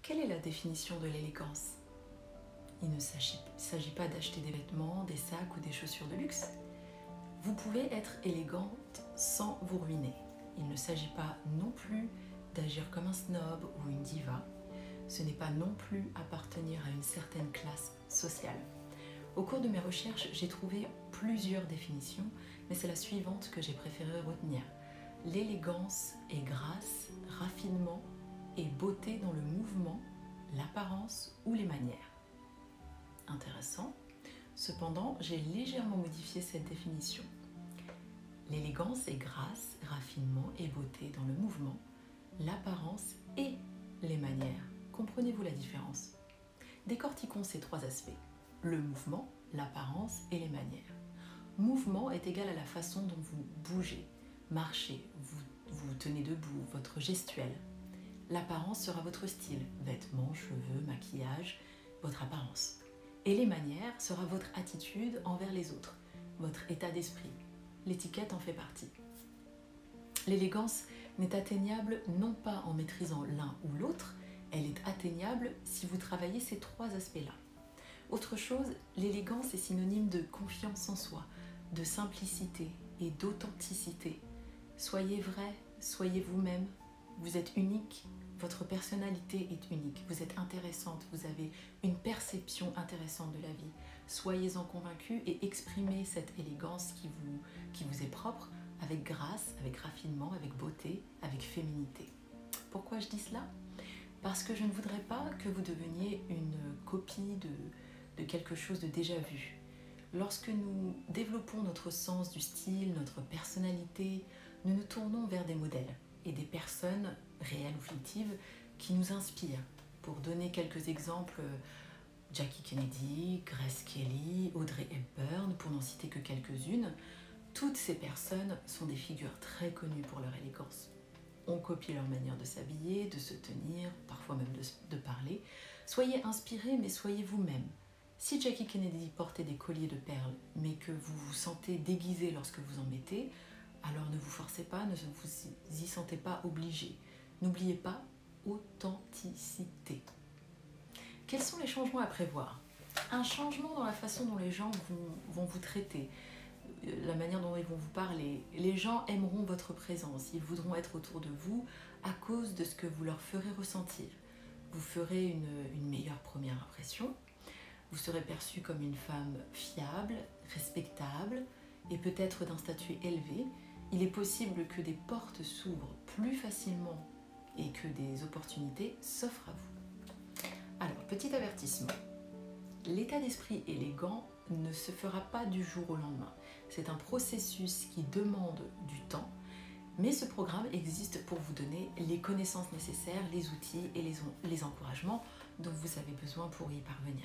Quelle est la définition de l'élégance? Il ne s'agit pas d'acheter des vêtements, des sacs ou des chaussures de luxe. Vous pouvez être élégante sans vous ruiner. Il ne s'agit pas non plus d'agir comme un snob ou une diva. Ce n'est pas non plus appartenir à une certaine classe sociale. Au cours de mes recherches, j'ai trouvé plusieurs définitions, mais c'est la suivante que j'ai préféré retenir. L'élégance est grâce, raffinement et beauté dans le mouvement, l'apparence ou les manières. Intéressant. Cependant, j'ai légèrement modifié cette définition. L'élégance est grâce, raffinement et beauté dans le mouvement, l'apparence et les manières. Comprenez-vous la différence? Décortiquons ces trois aspects. Le mouvement, l'apparence et les manières. Mouvement est égal à la façon dont vous bougez, marchez, vous tenez debout, votre gestuelle. L'apparence sera votre style, vêtements, cheveux, maquillage, votre apparence. Et les manières sera votre attitude envers les autres, votre état d'esprit. L'étiquette en fait partie. L'élégance n'est atteignable non pas en maîtrisant l'un ou l'autre, elle est atteignable si vous travaillez ces trois aspects-là. Autre chose, l'élégance est synonyme de confiance en soi, de simplicité et d'authenticité. Soyez vrai, soyez vous-même, vous êtes unique, votre personnalité est unique, vous êtes intéressante, vous avez une perception intéressante de la vie. Soyez-en convaincus et exprimez cette élégance qui vous est propre avec grâce, avec raffinement, avec beauté, avec féminité. Pourquoi je dis cela? Parce que je ne voudrais pas que vous deveniez une copie de quelque chose de déjà vu. Lorsque nous développons notre sens du style, notre personnalité, nous nous tournons vers des modèles et des personnes réelles ou fictives qui nous inspirent. Pour donner quelques exemples, Jackie Kennedy, Grace Kelly, Audrey Hepburn, pour n'en citer que quelques-unes, toutes ces personnes sont des figures très connues pour leur élégance. On copie leur manière de s'habiller, de se tenir, parfois même de parler. Soyez inspirés, mais soyez vous-même. Si Jackie Kennedy portait des colliers de perles, mais que vous vous sentez déguisé lorsque vous en mettez, alors ne vous forcez pas, ne vous y sentez pas obligé. N'oubliez pas, authenticité. Quels sont les changements à prévoir? Un changement dans la façon dont les gens vont vous traiter, la manière dont ils vont vous parler. Les gens aimeront votre présence, ils voudront être autour de vous à cause de ce que vous leur ferez ressentir. Vous ferez une meilleure première impression, vous serez perçue comme une femme fiable, respectable et peut-être d'un statut élevé. Il est possible que des portes s'ouvrent plus facilement et que des opportunités s'offrent à vous. Alors, petit avertissement, l'état d'esprit élégant ne se fera pas du jour au lendemain. C'est un processus qui demande du temps, mais ce programme existe pour vous donner les connaissances nécessaires, les outils et les encouragements dont vous avez besoin pour y parvenir.